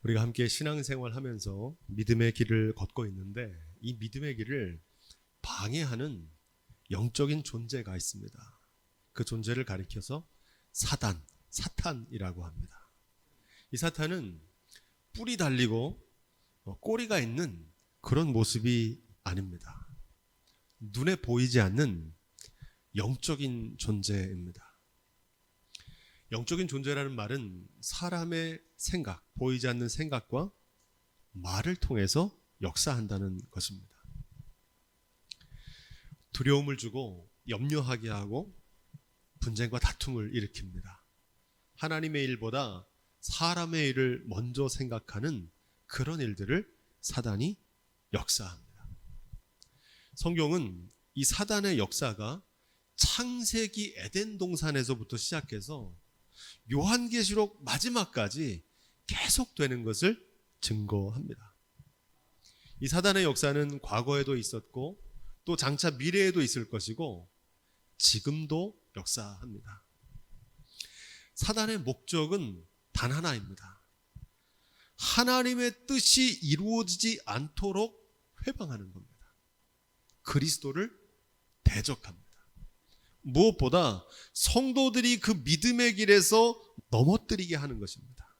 우리가 함께 신앙생활 하면서 믿음의 길을 걷고 있는데 이 믿음의 길을 방해하는 영적인 존재가 있습니다. 그 존재를 가리켜서 사탄이라고 합니다. 이 사탄은 뿔이 달리고 꼬리가 있는 그런 모습이 아닙니다. 눈에 보이지 않는 영적인 존재입니다. 영적인 존재라는 말은 사람의 생각, 보이지 않는 생각과 말을 통해서 역사한다는 것입니다. 두려움을 주고 염려하게 하고 분쟁과 다툼을 일으킵니다. 하나님의 일보다 사람의 일을 먼저 생각하는 그런 일들을 사단이 역사합니다. 성경은 이 사단의 역사가 창세기 에덴 동산에서부터 시작해서 요한계시록 마지막까지 계속되는 것을 증거합니다. 이 사단의 역사는 과거에도 있었고 또 장차 미래에도 있을 것이고 지금도 역사합니다. 사단의 목적은 단 하나입니다. 하나님의 뜻이 이루어지지 않도록 회방하는 겁니다. 그리스도를 대적합니다. 무엇보다 성도들이 그 믿음의 길에서 넘어뜨리게 하는 것입니다.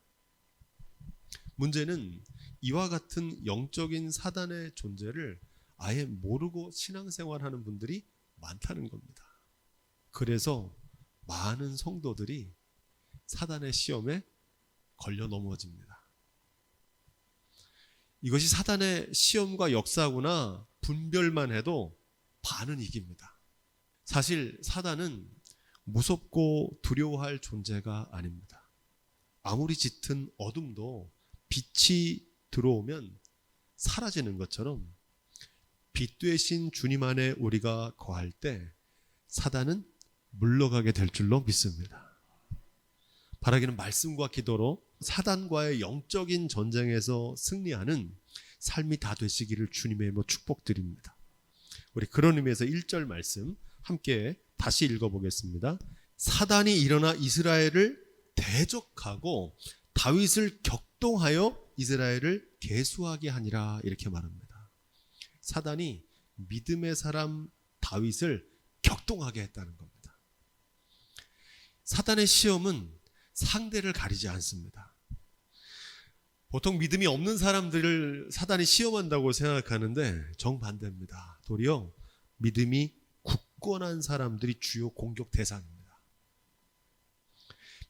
문제는 이와 같은 영적인 사단의 존재를 아예 모르고 신앙생활하는 분들이 많다는 겁니다. 그래서 많은 성도들이 사단의 시험에 걸려 넘어집니다. 이것이 사단의 시험과 역사구나 분별만 해도 반은 이깁니다. 사실 사단은 무섭고 두려워할 존재가 아닙니다. 아무리 짙은 어둠도 빛이 들어오면 사라지는 것처럼 빛 되신 주님 안에 우리가 거할 때 사단은 물러가게 될 줄로 믿습니다. 바라기는 말씀과 기도로 사단과의 영적인 전쟁에서 승리하는 삶이 다 되시기를 주님의 이름으로 축복드립니다. 우리 그런 의미에서 1절 말씀 함께 다시 읽어보겠습니다. 사단이 일어나 이스라엘을 대적하고 다윗을 격동하여 이스라엘을 계수하게 하니라 이렇게 말합니다. 사단이 믿음의 사람 다윗을 격동하게 했다는 겁니다. 사단의 시험은 상대를 가리지 않습니다. 보통 믿음이 없는 사람들을 사단이 시험한다고 생각하는데 정반대입니다. 도리어 믿음이 굳건한 사람들이 주요 공격 대상입니다.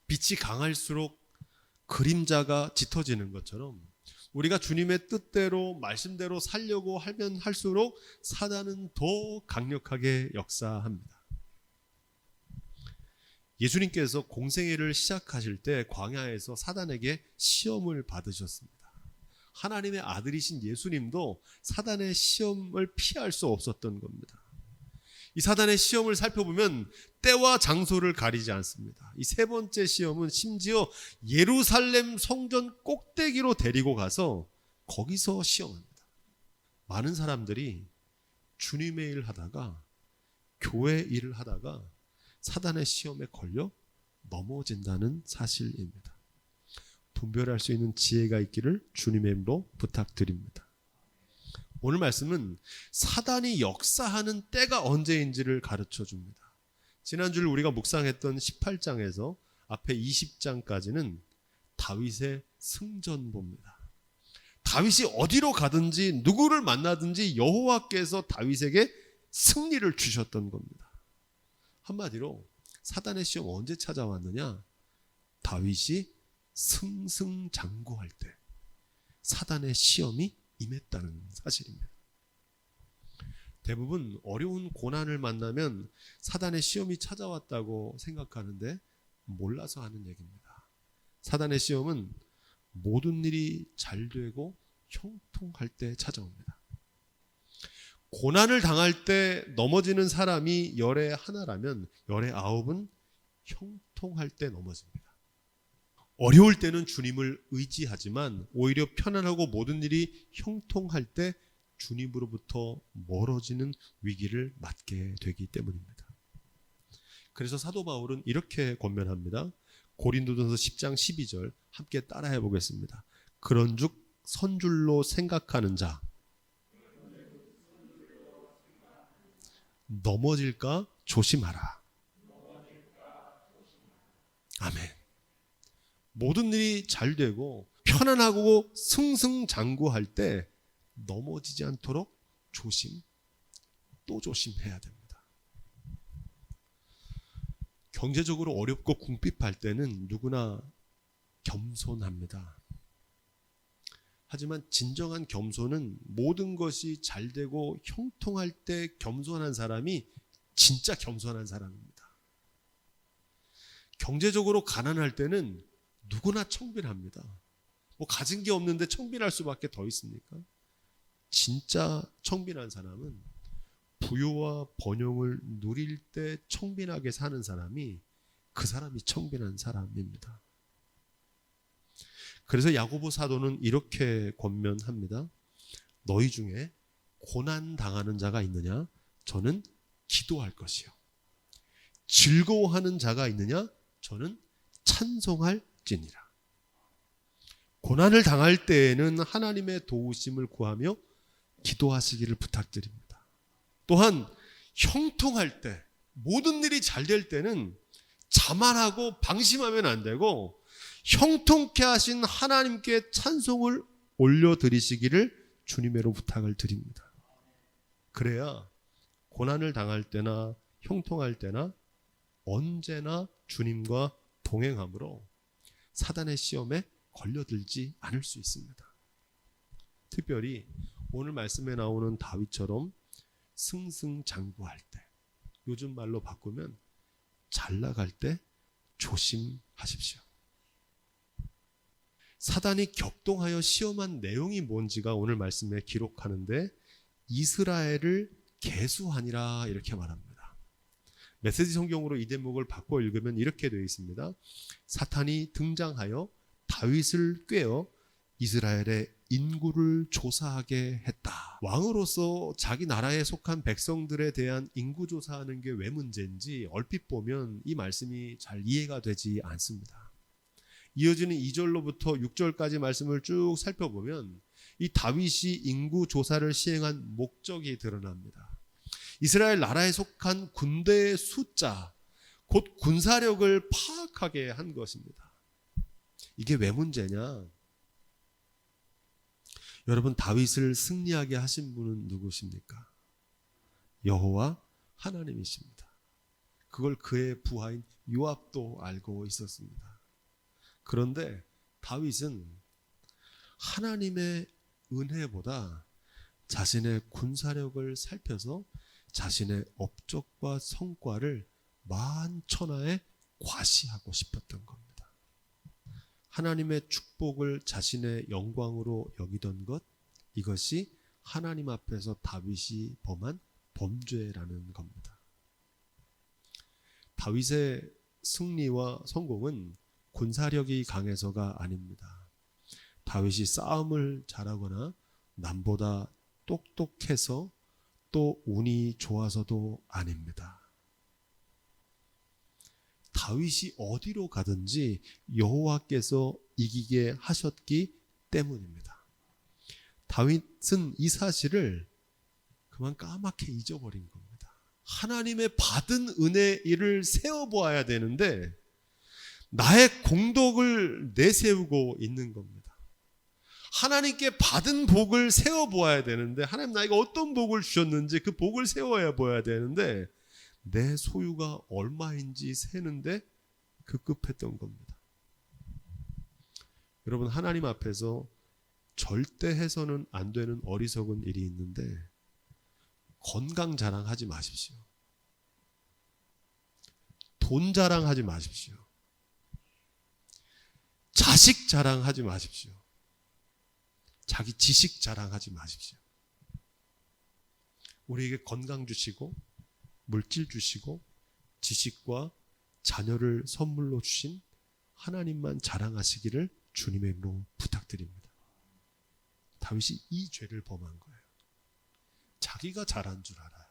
빛이 강할수록 그림자가 짙어지는 것처럼 우리가 주님의 뜻대로 말씀대로 살려고 하면 할수록 사단은 더 강력하게 역사합니다. 예수님께서 공생애를 시작하실 때 광야에서 사단에게 시험을 받으셨습니다. 하나님의 아들이신 예수님도 사단의 시험을 피할 수 없었던 겁니다. 이 사단의 시험을 살펴보면 때와 장소를 가리지 않습니다. 이 세 번째 시험은 심지어 예루살렘 성전 꼭대기로 데리고 가서 거기서 시험합니다. 많은 사람들이 주님의 일을 하다가 교회 일을 하다가 사단의 시험에 걸려 넘어진다는 사실입니다. 분별할 수 있는 지혜가 있기를 주님의 이름으로 부탁드립니다. 오늘 말씀은 사단이 역사하는 때가 언제인지를 가르쳐 줍니다. 지난주를 우리가 묵상했던 18장에서 앞에 20장까지는 다윗의 승전보입니다. 다윗이 어디로 가든지 누구를 만나든지 여호와께서 다윗에게 승리를 주셨던 겁니다. 한마디로 사단의 시험 언제 찾아왔느냐? 다윗이 승승장구할 때 사단의 시험이 임했다는 사실입니다. 대부분 어려운 고난을 만나면 사단의 시험이 찾아왔다고 생각하는데 몰라서 하는 얘기입니다. 사단의 시험은 모든 일이 잘 되고 형통할 때 찾아옵니다. 고난을 당할 때 넘어지는 사람이 열의 하나라면 열의 아홉은 형통할 때 넘어집니다. 어려울 때는 주님을 의지하지만 오히려 편안하고 모든 일이 형통할 때 주님으로부터 멀어지는 위기를 맞게 되기 때문입니다. 그래서 사도 바울은 이렇게 권면합니다. 고린도전서 10장 12절 함께 따라해 보겠습니다. 그런즉 선줄로 생각하는 자 넘어질까 조심하라. 아멘. 모든 일이 잘 되고 편안하고 승승장구할 때 넘어지지 않도록 또 조심해야 됩니다. 경제적으로 어렵고 궁핍할 때는 누구나 겸손합니다. 하지만 진정한 겸손은 모든 것이 잘 되고 형통할 때 겸손한 사람이 진짜 겸손한 사람입니다. 경제적으로 가난할 때는 누구나 청빈합니다. 뭐 가진 게 없는데 청빈할 수밖에 더 있습니까? 진짜 청빈한 사람은 부요와 번영을 누릴 때 청빈하게 사는 사람이 그 사람이 청빈한 사람입니다. 그래서 야고보 사도는 이렇게 권면합니다. 너희 중에 고난 당하는 자가 있느냐? 저는 기도할 것이요. 즐거워하는 자가 있느냐? 저는 찬송할지니라. 고난을 당할 때에는 하나님의 도우심을 구하며 기도하시기를 부탁드립니다. 또한 형통할 때, 모든 일이 잘 될 때는 자만하고 방심하면 안 되고 형통케 하신 하나님께 찬송을 올려드리시기를 주님으로 부탁을 드립니다. 그래야 고난을 당할 때나 형통할 때나 언제나 주님과 동행함으로 사단의 시험에 걸려들지 않을 수 있습니다. 특별히 오늘 말씀에 나오는 다윗처럼 승승장구할 때, 요즘 말로 바꾸면 잘 나갈 때 조심하십시오. 사단이 격동하여 시험한 내용이 뭔지가 오늘 말씀에 기록하는데 이스라엘을 계수하니라 이렇게 말합니다. 메시지 성경으로 이 대목을 바꿔 읽으면 이렇게 되어 있습니다. 사탄이 등장하여 다윗을 꾀어 이스라엘의 인구를 조사하게 했다. 왕으로서 자기 나라에 속한 백성들에 대한 인구 조사하는 게 왜 문제인지 얼핏 보면 이 말씀이 잘 이해가 되지 않습니다. 이어지는 2절로부터 6절까지 말씀을 쭉 살펴보면 이 다윗이 인구 조사를 시행한 목적이 드러납니다. 이스라엘 나라에 속한 군대의 숫자, 곧 군사력을 파악하게 한 것입니다. 이게 왜 문제냐? 여러분, 다윗을 승리하게 하신 분은 누구십니까? 여호와 하나님이십니다. 그걸 그의 부하인 요압도 알고 있었습니다. 그런데 다윗은 하나님의 은혜보다 자신의 군사력을 살펴서 자신의 업적과 성과를 만천하에 과시하고 싶었던 겁니다. 하나님의 축복을 자신의 영광으로 여기던 것, 이것이 하나님 앞에서 다윗이 범한 범죄라는 겁니다. 다윗의 승리와 성공은 군사력이 강해서가 아닙니다. 다윗이 싸움을 잘하거나 남보다 똑똑해서 또 운이 좋아서도 아닙니다. 다윗이 어디로 가든지 여호와께서 이기게 하셨기 때문입니다. 다윗은 이 사실을 그만 까맣게 잊어버린 겁니다. 하나님의 받은 은혜를 세어보아야 되는데 나의 공덕을 내세우고 있는 겁니다. 하나님께 받은 복을 세어보아야 되는데 하나님 나에게 어떤 복을 주셨는지 그 복을 세워야 보아야 되는데 내 소유가 얼마인지 세는데 급급했던 겁니다. 여러분, 하나님 앞에서 절대 해서는 안 되는 어리석은 일이 있는데 건강 자랑하지 마십시오. 돈 자랑하지 마십시오. 자식 자랑하지 마십시오. 자기 지식 자랑하지 마십시오. 우리에게 건강 주시고 물질 주시고 지식과 자녀를 선물로 주신 하나님만 자랑하시기를 주님의 이름으로 부탁드립니다. 다윗이 이 죄를 범한 거예요. 자기가 잘한 줄 알아요.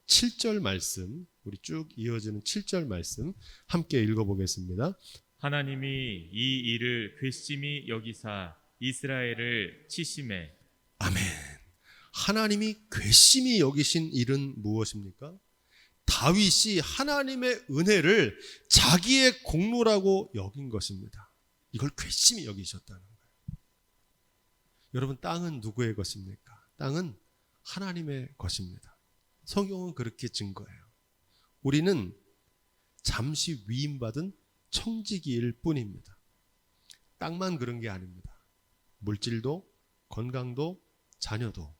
7절 말씀, 우리 쭉 이어지는 7절 말씀 함께 읽어보겠습니다. 하나님이 이 일을 괘씸히 여기사 이스라엘을 치심해. 아멘. 하나님이 괘씸히 여기신 일은 무엇입니까? 다윗이 하나님의 은혜를 자기의 공로라고 여긴 것입니다. 이걸 괘씸히 여기셨다는 거예요. 여러분, 땅은 누구의 것입니까? 땅은 하나님의 것입니다. 성경은 그렇게 증거해요. 우리는 잠시 위임받은 청지기일 뿐입니다. 땅만 그런 게 아닙니다. 물질도, 건강도, 자녀도,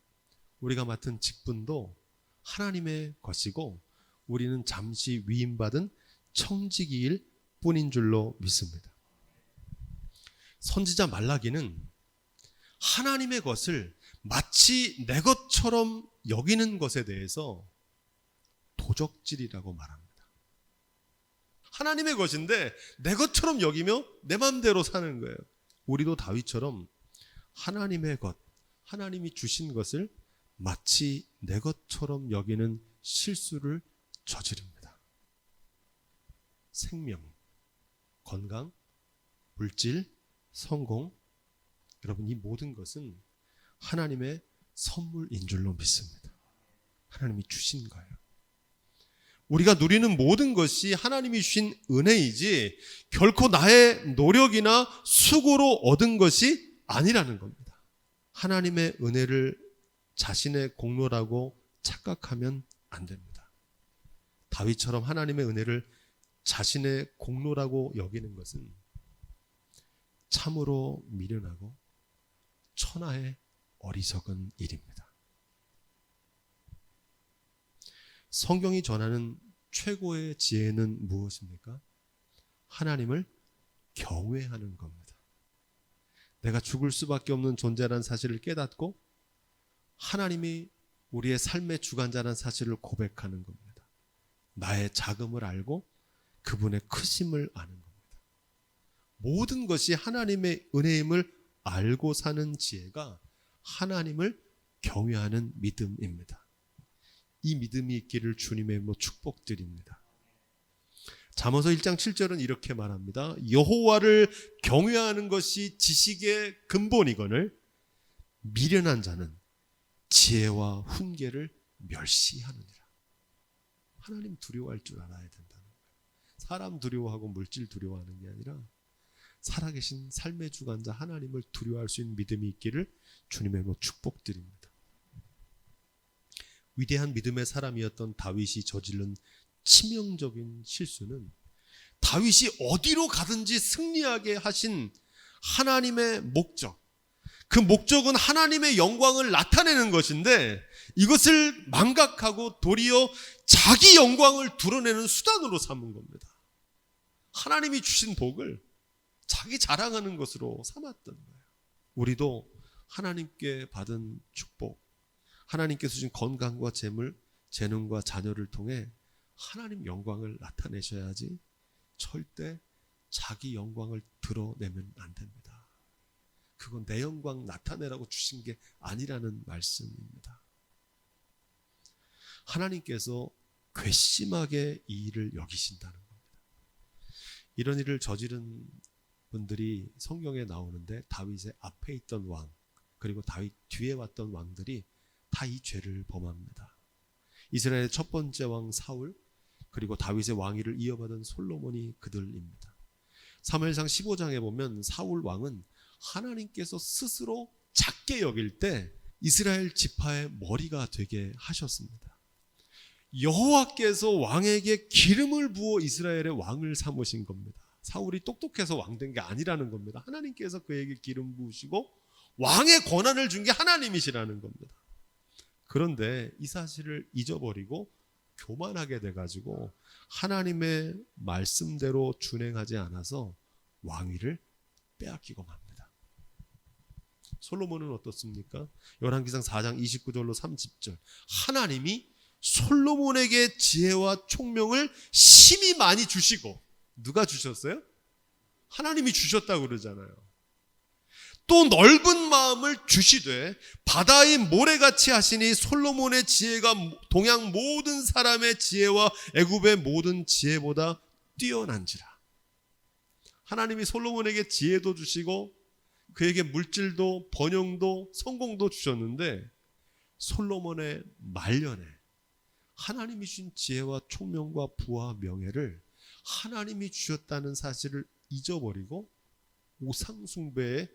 우리가 맡은 직분도 하나님의 것이고 우리는 잠시 위임받은 청지기일 뿐인 줄로 믿습니다. 선지자 말라기는 하나님의 것을 마치 내 것처럼 여기는 것에 대해서 도적질이라고 말합니다. 하나님의 것인데 내 것처럼 여기며 내 마음대로 사는 거예요. 우리도 다윗처럼 하나님의 것, 하나님이 주신 것을 마치 내 것처럼 여기는 실수를 저지릅니다. 생명, 건강, 물질, 성공, 여러분, 이 모든 것은 하나님의 선물인 줄로 믿습니다. 하나님이 주신 거예요. 우리가 누리는 모든 것이 하나님이 주신 은혜이지 결코 나의 노력이나 수고로 얻은 것이 아니라는 겁니다. 하나님의 은혜를 자신의 공로라고 착각하면 안 됩니다. 다윗처럼 하나님의 은혜를 자신의 공로라고 여기는 것은 참으로 미련하고 천하의 어리석은 일입니다. 성경이 전하는 최고의 지혜는 무엇입니까? 하나님을 경외하는 겁니다. 내가 죽을 수밖에 없는 존재라는 사실을 깨닫고 하나님이 우리의 삶의 주관자라는 사실을 고백하는 겁니다. 나의 작음을 알고 그분의 크심을 아는 겁니다. 모든 것이 하나님의 은혜임을 알고 사는 지혜가 하나님을 경외하는 믿음입니다. 이 믿음이 있기를 주님의 이름으로 축복드립니다. 잠언서 1장 7절은 이렇게 말합니다. 여호와를 경외하는 것이 지식의 근본이거늘 미련한 자는 지혜와 훈계를 멸시하느니라. 하나님 두려워할 줄 알아야 된다는 거예요. 사람 두려워하고 물질 두려워하는 게 아니라 살아계신 삶의 주관자 하나님을 두려워할 수 있는 믿음이 있기를 주님의 이름으로 축복드립니다. 위대한 믿음의 사람이었던 다윗이 저지른 치명적인 실수는 다윗이 어디로 가든지 승리하게 하신 하나님의 목적, 그 목적은 하나님의 영광을 나타내는 것인데 이것을 망각하고 도리어 자기 영광을 드러내는 수단으로 삼은 겁니다. 하나님이 주신 복을 자기 자랑하는 것으로 삼았던 거예요. 우리도 하나님께 받은 축복, 하나님께서 주신 건강과 재물, 재능과 자녀를 통해 하나님 영광을 나타내셔야지 절대 자기 영광을 드러내면 안 됩니다. 그건 내 영광 나타내라고 주신 게 아니라는 말씀입니다. 하나님께서 괘씸하게 이 일을 여기신다는 겁니다. 이런 일을 저지른 분들이 성경에 나오는데 다윗의 앞에 있던 왕, 그리고 다윗 뒤에 왔던 왕들이 다 이 죄를 범합니다. 이스라엘의 첫 번째 왕 사울, 그리고 다윗의 왕위를 이어받은 솔로몬이 그들입니다. 사무엘상 15장에 보면 사울 왕은 하나님께서 스스로 작게 여길 때 이스라엘 지파의 머리가 되게 하셨습니다. 여호와께서 왕에게 기름을 부어 이스라엘의 왕을 삼으신 겁니다. 사울이 똑똑해서 왕된 게 아니라는 겁니다. 하나님께서 그에게 기름 부으시고 왕의 권한을 준 게 하나님이시라는 겁니다. 그런데 이 사실을 잊어버리고 교만하게 돼가지고 하나님의 말씀대로 준행하지 않아서 왕위를 빼앗기고 맙니다. 솔로몬은 어떻습니까? 열왕기상 4장 29절로 30절. 하나님이 솔로몬에게 지혜와 총명을 심히 많이 주시고, 누가 주셨어요? 하나님이 주셨다고 그러잖아요. 또 넓은 마음을 주시되 바다의 모래같이 하시니 솔로몬의 지혜가 동양 모든 사람의 지혜와 애굽의 모든 지혜보다 뛰어난지라. 하나님이 솔로몬에게 지혜도 주시고 그에게 물질도 번영도 성공도 주셨는데 솔로몬의 말년에 하나님이 주신 지혜와 총명과 부와 명예를 하나님이 주셨다는 사실을 잊어버리고 우상 숭배에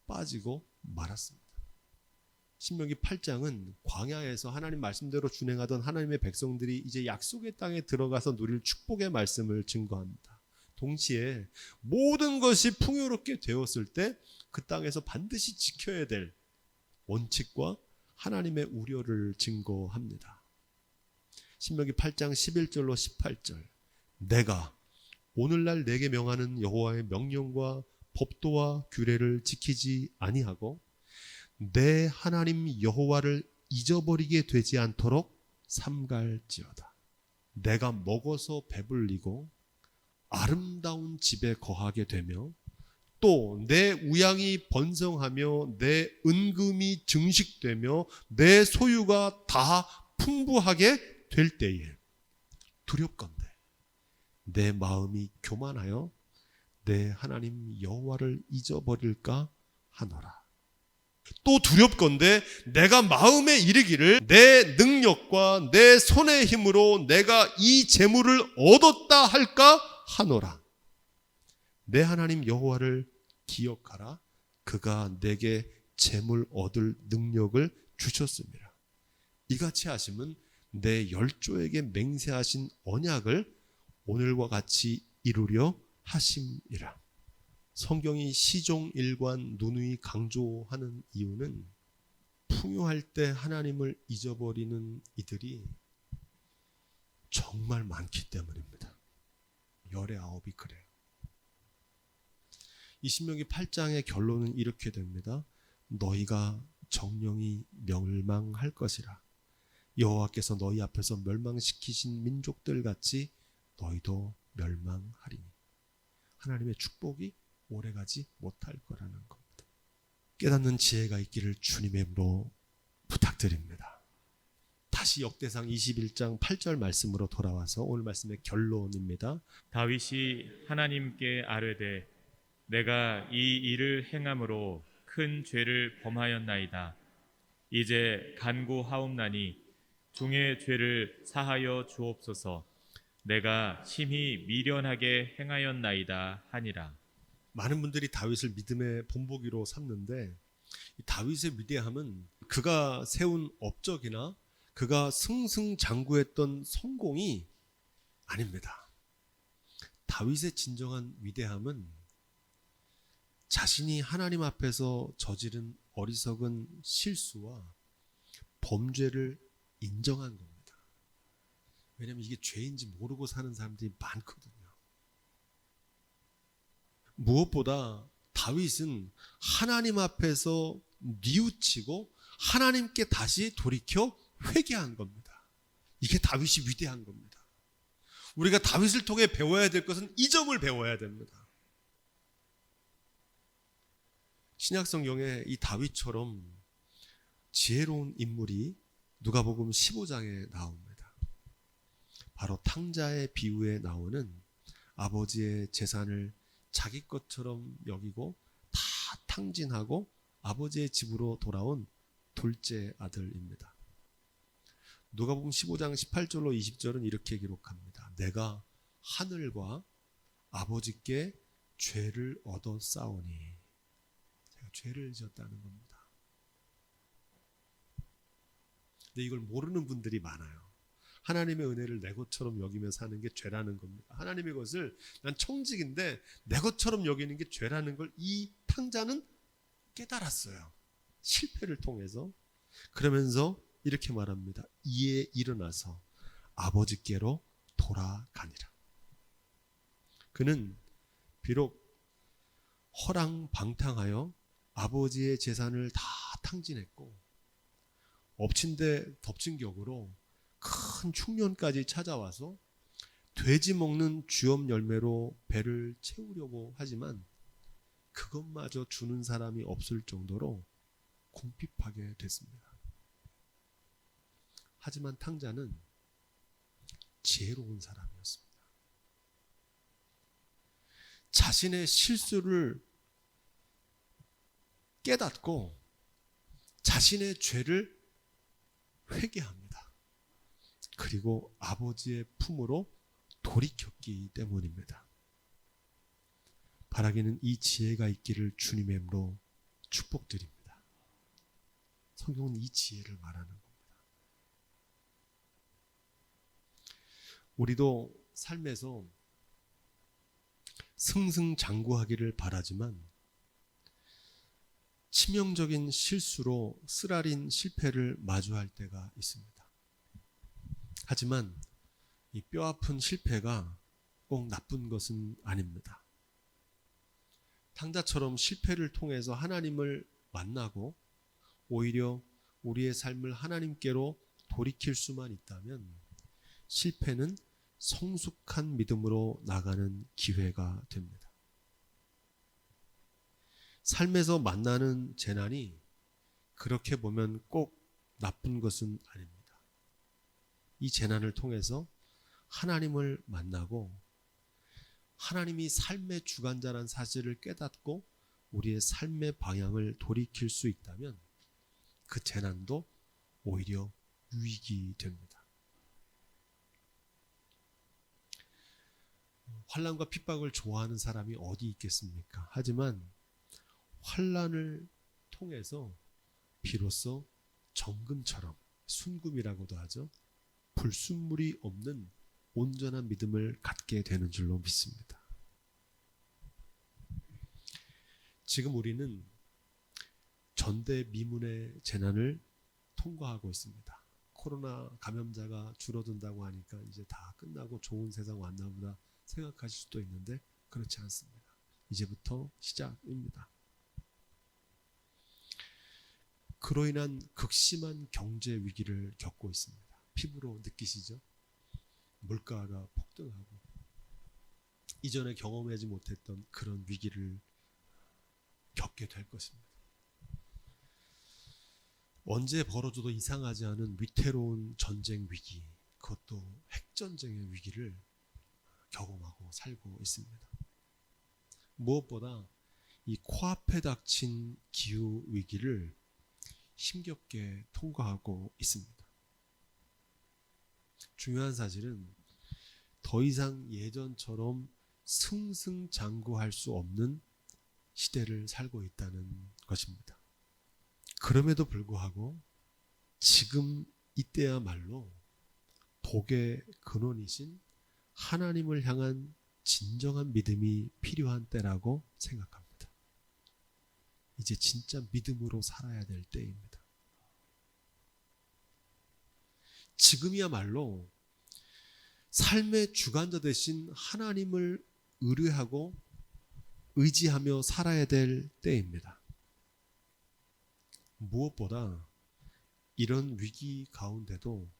빠지고 말았습니다. 신명기 8장은 광야에서 하나님 말씀대로 준행하던 하나님의 백성들이 이제 약속의 땅에 들어가서 누릴 축복의 말씀을 증거합니다. 동시에 모든 것이 풍요롭게 되었을 때 그 땅에서 반드시 지켜야 될 원칙과 하나님의 우려를 증거합니다. 신명기 8장 11절로 18절 내가 오늘날 내게 명하는 여호와의 명령과 법도와 규례를 지키지 아니하고 내 하나님 여호와를 잊어버리게 되지 않도록 삼갈지어다. 내가 먹어서 배불리고 아름다운 집에 거하게 되며 또 내 우양이 번성하며 내 은금이 증식되며 내 소유가 다 풍부하게 될 때에 두렵건대 내 마음이 교만하여 내 하나님 여호와를 잊어버릴까 하노라. 또 두렵건대 내가 마음에 이르기를 내 능력과 내 손의 힘으로 내가 이 재물을 얻었다 할까 하노라. 내 하나님 여호와를 기억하라. 그가 내게 재물 얻을 능력을 주셨습니다. 이같이 하심은 내 열조에게 맹세하신 언약을 오늘과 같이 이루려 하심이라. 성경이 시종일관 누누이 강조하는 이유는 풍요할 때 하나님을 잊어버리는 이들이 정말 많기 때문입니다. 열의 아홉이 그래요. 이 신명기 8장의 결론은 이렇게 됩니다. 너희가 정령이 멸망할 것이라. 여호와께서 너희 앞에서 멸망시키신 민족들 같이 너희도 멸망하리니. 하나님의 축복이 오래가지 못할 거라는 겁니다. 깨닫는 지혜가 있기를 주님의 이름으로 부탁드립니다. 다시 역대상 21장 8절 말씀으로 돌아와서 오늘 말씀의 결론입니다. 다윗이 하나님께 아뢰되 내가 이 일을 행함으로 큰 죄를 범하였나이다. 이제 간구하옵나니 중의 죄를 사하여 주옵소서. 내가 심히 미련하게 행하였나이다 하니라. 많은 분들이 다윗을 믿음의 본보기로 삼는데 다윗의 위대함은 그가 세운 업적이나 그가 승승장구했던 성공이 아닙니다. 다윗의 진정한 위대함은 자신이 하나님 앞에서 저지른 어리석은 실수와 범죄를 인정한 겁니다. 왜냐하면 이게 죄인지 모르고 사는 사람들이 많거든요. 무엇보다 다윗은 하나님 앞에서 뉘우치고 하나님께 다시 돌이켜 회개한 겁니다. 이게 다윗이 위대한 겁니다. 우리가 다윗을 통해 배워야 될 것은 이 점을 배워야 됩니다. 신약 성경에 이 다윗처럼 지혜로운 인물이 누가복음 15장에 나옵니다. 바로 탕자의 비유에 나오는 아버지의 재산을 자기 것처럼 여기고 다 탕진하고 아버지의 집으로 돌아온 둘째 아들입니다. 누가복음 15장 18절로 20절은 이렇게 기록합니다. 내가 하늘과 아버지께 죄를 얻어 싸우니. 제가 죄를 지었다는 겁니다. 근데 이걸 모르는 분들이 많아요. 하나님의 은혜를 내 것처럼 여기며 사는 게 죄라는 겁니다. 하나님의 것을 난 청직인데 내 것처럼 여기는 게 죄라는 걸 이 탕자는 깨달았어요. 실패를 통해서. 그러면서 이렇게 말합니다. 이에 일어나서 아버지께로 돌아가니라. 그는 비록 허랑방탕하여 아버지의 재산을 다 탕진했고 엎친 데 덮친 격으로 큰 충년까지 찾아와서 돼지 먹는 주염 열매로 배를 채우려고 하지만 그것마저 주는 사람이 없을 정도로 궁핍하게 됐습니다. 하지만 탕자는 지혜로운 사람이었습니다. 자신의 실수를 깨닫고 자신의 죄를 회개합니다. 그리고 아버지의 품으로 돌이켰기 때문입니다. 바라기는 이 지혜가 있기를 주님의 이름으로 축복드립니다. 성경은 이 지혜를 말하는 겁니다. 우리도 삶에서 승승장구하기를 바라지만 치명적인 실수로 쓰라린 실패를 마주할 때가 있습니다. 하지만 이 뼈아픈 실패가 꼭 나쁜 것은 아닙니다. 탕자처럼 실패를 통해서 하나님을 만나고 오히려 우리의 삶을 하나님께로 돌이킬 수만 있다면 실패는 성숙한 믿음으로 나가는 기회가 됩니다. 삶에서 만나는 재난이 그렇게 보면 꼭 나쁜 것은 아닙니다. 이 재난을 통해서 하나님을 만나고 하나님이 삶의 주관자라는 사실을 깨닫고 우리의 삶의 방향을 돌이킬 수 있다면 그 재난도 오히려 유익이 됩니다. 환난과 핍박을 좋아하는 사람이 어디 있겠습니까? 하지만 환난을 통해서 비로소 정금처럼, 순금이라고도 하죠, 불순물이 없는 온전한 믿음을 갖게 되는 줄로 믿습니다. 지금 우리는 전대미문의 재난을 통과하고 있습니다. 코로나 감염자가 줄어든다고 하니까 이제 다 끝나고 좋은 세상 왔나 보다 생각하실 수도 있는데 그렇지 않습니다. 이제부터 시작입니다. 그로 인한 극심한 경제 위기를 겪고 있습니다. 피부로 느끼시죠? 물가가 폭등하고 이전에 경험하지 못했던 그런 위기를 겪게 될 것입니다. 언제 벌어져도 이상하지 않은 위태로운 전쟁 위기, 그것도 핵전쟁의 위기를 경험하고 살고 있습니다. 무엇보다 이 코앞에 닥친 기후 위기를 힘겹게 통과하고 있습니다. 중요한 사실은 더 이상 예전처럼 승승장구할 수 없는 시대를 살고 있다는 것입니다. 그럼에도 불구하고 지금 이때야말로 복의 근원이신 하나님을 향한 진정한 믿음이 필요한 때라고 생각합니다. 이제 진짜 믿음으로 살아야 될 때입니다. 지금이야말로 삶의 주관자 되신 하나님을 의뢰하고 의지하며 살아야 될 때입니다. 무엇보다 이런 위기 가운데도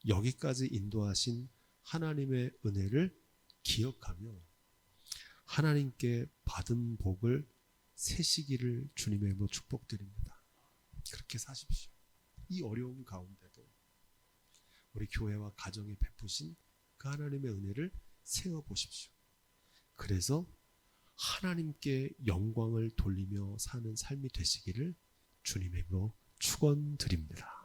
여기까지 인도하신 하나님의 은혜를 기억하며 하나님께 받은 복을 세시기를 주님의 이름으로 축복드립니다. 그렇게 사십시오. 이 어려움 가운데도 우리 교회와 가정에 베푸신 그 하나님의 은혜를 세워보십시오. 그래서 하나님께 영광을 돌리며 사는 삶이 되시기를 주님의 이름으로 축원드립니다.